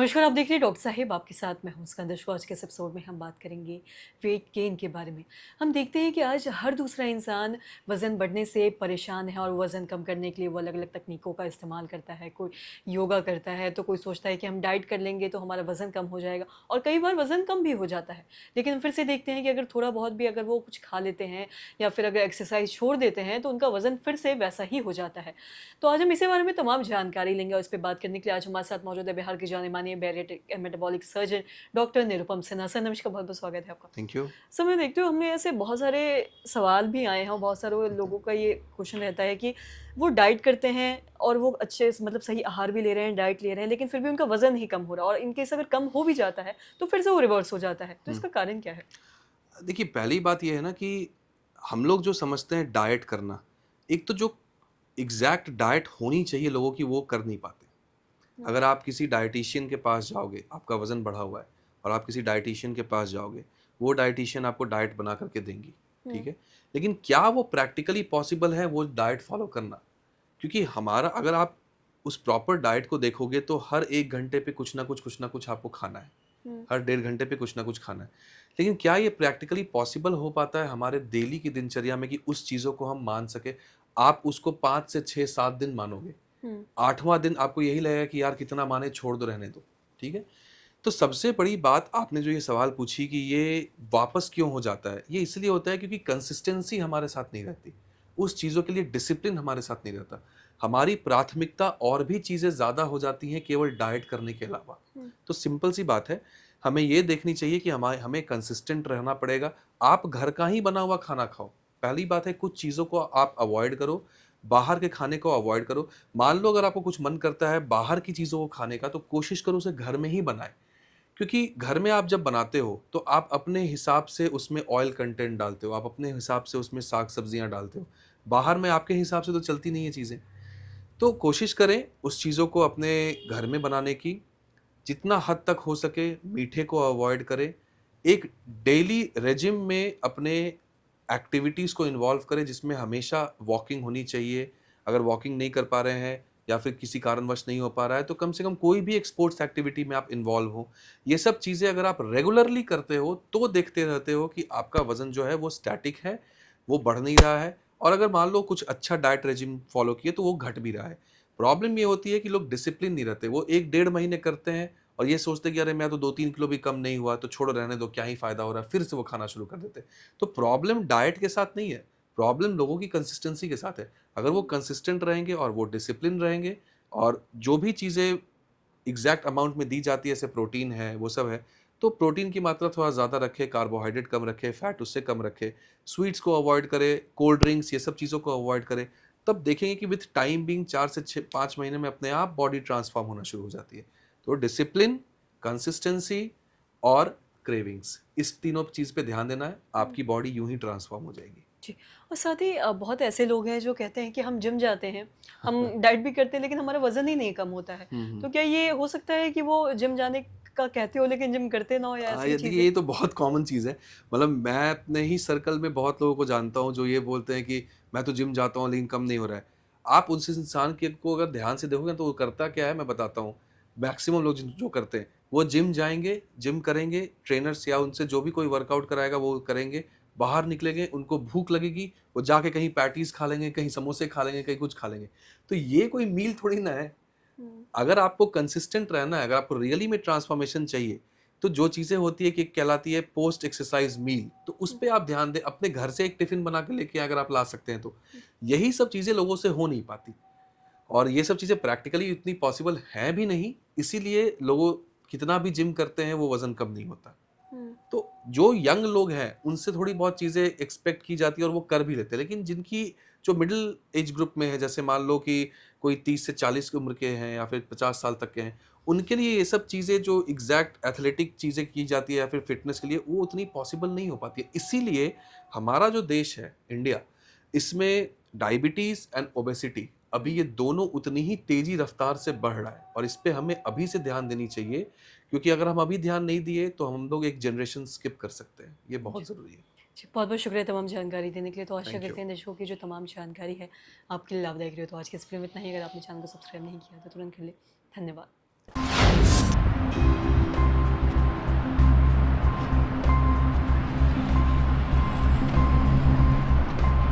नमस्कार, आप देख रहे हैं डॉक्टर साहिब, आपके साथ मैं हूं सिकंदर शो। आज के इस एपिसोड में हम बात करेंगे वेट गेन के बारे में। हम देखते हैं कि आज हर दूसरा इंसान वज़न बढ़ने से परेशान है और वज़न कम करने के लिए वो अलग-अलग तकनीकों का इस्तेमाल करता है। कोई योगा करता है, तो कोई सोचता है कि हम डाइट कर लेंगे तो हमारा वज़न कम हो जाएगा और कई बार वज़न कम भी हो जाता है। लेकिन फिर से देखते हैं कि अगर थोड़ा बहुत भी अगर वो कुछ खा लेते हैं या फिर अगर एक्सरसाइज़ छोड़ देते हैं, तो उनका वज़न फिर से वैसा ही हो जाता है। तो आज हम इसी बारे में तमाम जानकारी लेंगे और इस पे बात करने के लिए आज हमारे साथ मौजूद है बिहार के जाने-माने bariatric and metabolic surgeon doctor Nirupam Sinha. Sir नमस्कार, बहुत-बहुत स्वागत है आपका। Thank you. सर मैं देखती हूँ हमें ऐसे बहुत सारे सवाल भी आए हैं और बहुत सारे लोगों का ये क्वेश्चन रहता है कि वो डाइट करते हैं और वो अच्छे से मतलब सही आहार भी ले रहे हैं, डाइट ले रहे हैं, लेकिन फिर भी उनका वज़न नहीं कम हो रहा और इन केस अगर कम हो भी जाता है, तो फिर से वो रिवर्स हो जाता है। तो हुँ। इसका कारण क्या है? देखिए, पहली बात ये है ना कि हम लोग जो समझते हैं डाइट करना, एक तो जो एग्ज़ैक्ट डाइट होनी चाहिए लोगों की वो कर नहीं पाते। हुँ, अगर आप किसी डायटीशियन के पास जाओगे, आपका वज़न बढ़ा हुआ है और आप किसी डायटीशियन के पास जाओगे, वो डायटीशियन आपको डाइट बना कर के देंगी, हुँ, ठीक है? लेकिन क्या वो प्रैक्टिकली पॉसिबल है वो डाइट फ़ॉलो करना? क्योंकि हमारा अगर आप उस प्रॉपर डाइट को देखोगे तो हर 1 घंटे पे कुछ ना कुछ आपको खाना है। हुँ, हर डेढ़ घंटे पे कुछ ना कुछ खाना है। लेकिन क्या ये प्रैक्टिकली पॉसिबल हो पाता है हमारे डेली की दिनचर्या में कि उस चीज़ों को हम मान सकें? आप उसको 5 से 6-7 दिन मानोगे। हुँ, 8वाँ दिन आपको यही लगेगा कि यार कितना माने छोड़ दो रहने दो, ठीक है? तो सबसे बड़ी बात आपने जो ये सवाल पूछी कि ये वापस क्यों हो जाता है? ये इसलिए होता है क्योंकि कंसिस्टेंसी हमारे साथ नहीं रहती। उस चीज़ों के लिए डिसिप्लिन हमारे साथ नहीं रहता। हमारी प्राथमिकता और भी चीज़ें ज़्यादा हो जाती हैं केवल डाइट करने के अलावा। हुँ, तो सिंपल सी बात है, हमें ये देखनी चाहिए कि हमें कंसिस्टेंट रहना पड़ेगा। आप घर का ही बना हुआ खाना खाओ। पहली बात है कुछ चीज़ों को आप अवॉइड करो, बाहर के खाने को अवॉइड करो। मान लो अगर आपको कुछ मन करता है बाहर की चीज़ों को खाने का तो कोशिश करो उसे घर में ही बनाएँ। क्योंकि घर में आप जब बनाते हो, तो आप अपने हिसाब से उसमें ऑयल कंटेंट डालते हो, आप अपने हिसाब से उसमें साग-सब्जियाँ डालते हो। बाहर में आपके हिसाब से तो चलती नहीं है चीज़ें। तो कोशिश करें उस चीज़ों को अपने घर में बनाने की, जितना हद तक हो सके मीठे को अवॉइड करें। एक डेली रेजिम में अपने एक्टिविटीज़ को इन्वॉल्व करें जिसमें हमेशा वॉकिंग होनी चाहिए। अगर वॉकिंग नहीं कर पा रहे हैं या फिर किसी कारणवश नहीं हो पा रहा है तो कम से कम कोई भी एक स्पोर्ट्स एक्टिविटी में आप इन्वॉल्व हो। ये सब चीज़ें अगर आप रेगुलरली करते हो तो देखते रहते हो कि आपका वज़न जो है वो स्टैटिक है, वो बढ़ नहीं रहा है और अगर मान लो कुछ अच्छा डाइट रेजिम फ़ॉलो किए तो वो घट भी रहा है। प्रॉब्लम ये होती है कि लोग डिसिप्लिन नहीं रहते। वो 1 डेढ़ महीने करते हैं और ये सोचते हैं कि अरे मैं तो 2-3 किलो भी कम नहीं हुआ तो छोड़ो रहने दो क्या ही फ़ायदा हो रहा है, फिर से वो खाना शुरू कर देते हैं। तो प्रॉब्लम डाइट के साथ नहीं है, प्रॉब्लम लोगों की कंसिस्टेंसी के साथ है। अगर वो हुँ। कंसिस्टेंट रहेंगे और वो डिसिप्लिन रहेंगे और जो भी चीज़ें एग्ज़ैक्ट अमाउंट में दी जाती है जैसे प्रोटीन है, वो सब है, तो प्रोटीन की मात्रा थोड़ा ज़्यादा रखें, कार्बोहाइड्रेट कम रखें, फैट उससे कम रखें, स्वीट्स को अवॉइड करें, कोल्ड ड्रिंक्स ये सब चीज़ों को अवॉइड करें। तब देखेंगे कि विथ टाइम बीइंग 4 से 6 5 महीने में अपने आप बॉडी ट्रांसफ़ॉर्म होना शुरू हो जाती है। तो डिसिप्लिन, कंसिस्टेंसी और क्रेविंग्स इस तीनों चीज़ पे ध्यान देना है, हुँ। आपकी बॉडी यूँ ही ट्रांसफ़ॉर्म हो जाएगी। जी, और साथ ही बहुत ऐसे लोग हैं जो कहते हैं कि हम जिम जाते हैं, हम डाइट भी करते हैं लेकिन हमारा वज़न ही नहीं कम होता है। हुँ, हुँ। तो क्या ये हो सकता है कि वो जिम जाने का कहते हो लेकिन जिम करते ना हो या ऐसी ये देखिए चीज़ें? ये तो बहुत कॉमन चीज़ है। मतलब मैं अपने ही सर्कल में बहुत लोगों को जानता हूँ जो ये बोलते हैं कि मैं तो जिम जाता हूँ लेकिन कम नहीं हो रहा है। आप उस इंसान के को अगर ध्यान से देखोगे तो वो करता क्या है मैं बताता हूँ। मैक्सिमम लोग जिन जो करते हैं, वो जिम जाएँगे, जिम करेंगे, ट्रेनर्स या उनसे जो भी कोई वर्कआउट कराएगा वो करेंगे, बाहर निकलेंगे, उनको भूख लगेगी, वो जाके कहीं पैटीज़ खा लेंगे, कहीं समोसे खा लेंगे, कहीं कुछ खा लेंगे। तो ये कोई मील थोड़ी ना है। हुँ, अगर आपको कंसिस्टेंट रहना है, अगर आपको रियली में ट्रांसफॉर्मेशन चाहिए, तो जो चीज़ें होती है कि एक कहलाती है पोस्ट एक्सरसाइज़ मील, तो उस हुँ, पे आप ध्यान दें। अपने घर से एक टिफ़िन बना के लेके अगर आप ला सकते हैं तो। हुँ, यही सब चीज़ें लोगों से हो नहीं पाती और ये सब चीज़ें प्रैक्टिकली इतनी पॉसिबल हैं भी नहीं, इसीलिए लोगों कितना भी जिम करते हैं, वो वज़न कम नहीं होता। हुँ, तो जो यंग लोग हैं, उनसे थोड़ी बहुत चीज़ें एक्सपेक्ट की जाती है और वो कर भी लेते हैं। लेकिन जिनकी जो मिडल एज ग्रुप में है, जैसे मान लो कि कोई 30 से 40 की उम्र के हैं या फिर 50 साल तक के हैं, उनके लिए ये सब चीज़ें जो एग्ज़ैक्ट एथलेटिक चीज़ें की जाती है या फिर फिटनेस के लिए, वो उतनी पॉसिबल नहीं हो पाती है। इसीलिए हमारा जो देश है, इंडिया, इसमें डायबिटीज़ एंड ओबेसिटी अभी हुँ। ये दोनों उतनी ही तेज़ी रफ़्तार से बढ़ रहा है और इस पे हमें अभी से ध्यान देनी चाहिए क्योंकि अगर हम अभी ध्यान नहीं दिए तो हम लोग एक जनरेशन स्किप कर सकते हैं। ये जी, बहुत ज़रूरी है। जी, बहुत-बहुत शुक्रिया तमाम जानकारी देने के लिए। तो आशा थैंक यू। करते हैं दर्शकों की जो तमाम जानकारी है आपके लिए लाभदायक रही हो। तो आज के इस वीडियो में इतना ही। अगर आपने चैनल को सब्सक्राइब नहीं किया तो तुरंत कर लें। धन्यवाद।